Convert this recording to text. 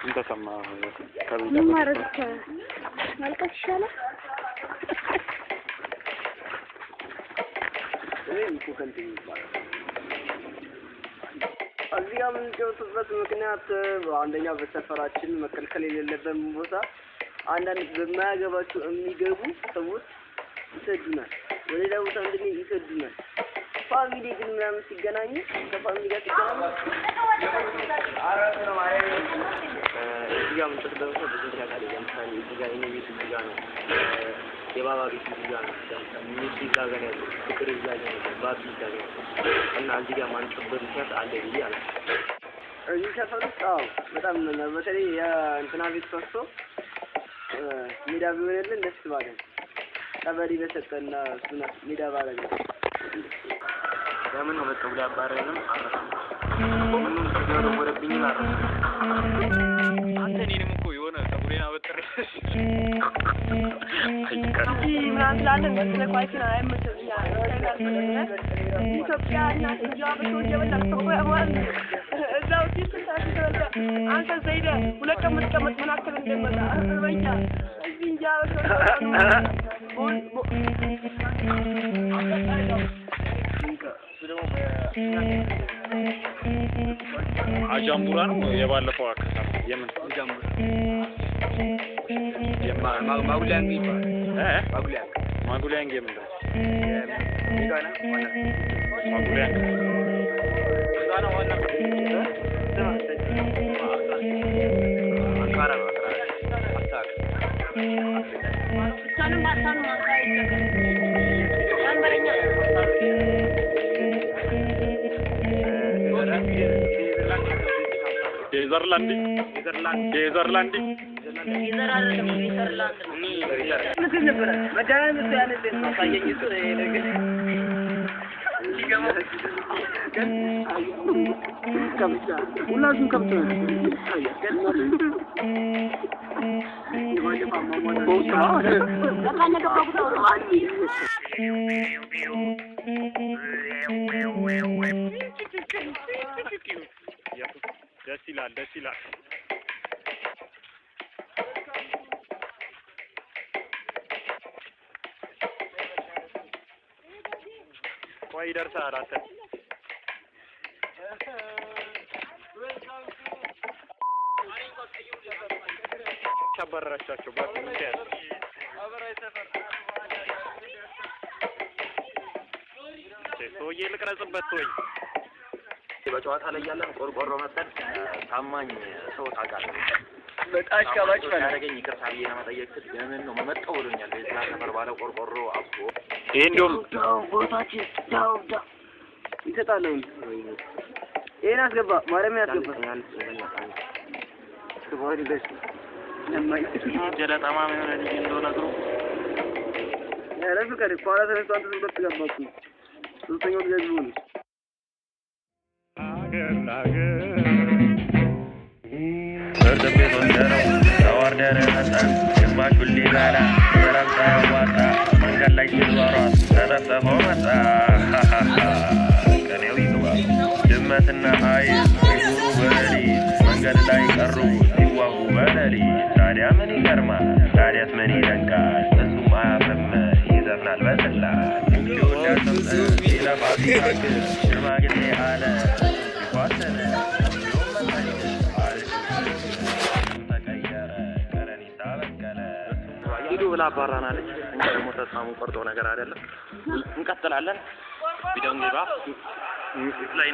انت سمع ما رجعت مالك الشله እዚያ ምን ጀውትበት ምክንያት አንደኛ በሰፈራችን መከልከል የሌለበት ቦታ አንዳንድ በማያገባቸው የሚገቡ ሰዎች ይሰዱናል ወሌላ ቦታ እንድንሄድ ይሰዱናል ፋሚሊ ግን ምናምን ሲገናኙ ከፋሚሊ ጋር ሲገናኙ አራስ ነው ማለት እዚያ ምን ተደረሰ ብዙ ያቃለ ለምሳሌ እዚጋ እኔ ቤት እዚጋ ነው የባባ ቤት እዚጋ ነው ሚስት እዚጋ ነው ፍቅር እዚጋ ነው ባባ እዚጋ ነው እና እዚጋ ማን ተበል ሲያት አለ ይያል እዚህ ሰፈር ውስጥ በጣም በተለይ የእንትና ቤት ፈርሶ ሜዳ ቢሆንልን ደስ ባለን ቀበሌ በሰጠና እሱና ሜዳ ባለኝ ለምን ነው መጥቶ ያባረንም አረፈ ምንም ተገሩ ወረብኝ አረፈ አንተ እኔንም እኮ የሆነ ፀጉሬን አበጥረሽ አይቀርም ምናምን ላለን ስለቋይና አይመቸኛ ኢትዮጵያ እና ኢትዮጵያ በተወጀ በተፈቆ ያማን እዛው ሲስተም ተወልደ አንተ ዘይደ ሁለት ቀን መቀመጥ ምን አክል እንደመጣ አርበኛ እዚህ እንጃ አጃምቡራ ነው የባለፈው አከታ የምን አጃምቡራ ማጉሊያንግ ይባላል ማጉሊያንግ የምን ይጋና ማጉሊያንግ ይጋና ዋና አንካራ ነው አታክ ሳኑ ማሳኑ ማካይ አንበረኛ ኔዘርላንድ ነበር መዳን ያለ ነው ታየኝ እሱ ነገር ከምቻ ሁላችሁም ከምቻ ደስ ይላል ቆይ ደርሰሃል አንተ ቸበረቻቸው ባትምንት አበራይ ሰፈር ሰውዬ ልቅረጽበት ወይ በጨዋታ ላይ ያለን ቆርቆሮ መጣን ታማኝ ሰው ታውቃለህ በጣሽ ካባጭ ያደረገኝ ይቅርታ ብዬ ለመጠየቅ ለምን ነው መመጣው ብሎኛል የዛ ሰፈር ባለ ቆርቆሮ አብሶ ይሄ እንደውም ቦታችን ዳውዳ ይተጣለው ይሄን አስገባ ማረም ያስገባ ስቦሪ ደስ ለማይ ጀለጣማ ምን ሆነ ልጅ እንደሆነ አድሮ ያረፍ ከሪ ቋራ ተነስቶ አንተ ዝም ብለህ ገባኩ ሶስተኛው ልጅ ነው ቤት ወንደረው ተዋርደረ መጣን ግማሹን ሊበላ ሰላምታ ያዋጣ መንገድ ላይ ሲሯሯጥ ተጠፍጥፎ መጣ ቀኔው ይግባ ድመትና አይጥ ሲዞሩ በሌሊት መንገድ ላይ ቀሩ ሲዋጉ በሌሊት ታዲያ ምን ይገርማል ታዲያስ ምን ይደንቃል እሱም አያፍርም ይዘፍናል በስላት እንዲሁን ሊያሰምጥ ሲለፋ ሲታግል ሽማግሌ አለ ሲኳትን ሂዱ ብላ አባራናለች። እኛ ደግሞ ተስፋሙ ቆርጦ ነገር አይደለም። እንቀጥላለን። ቪዲዮውን ግባ ላይ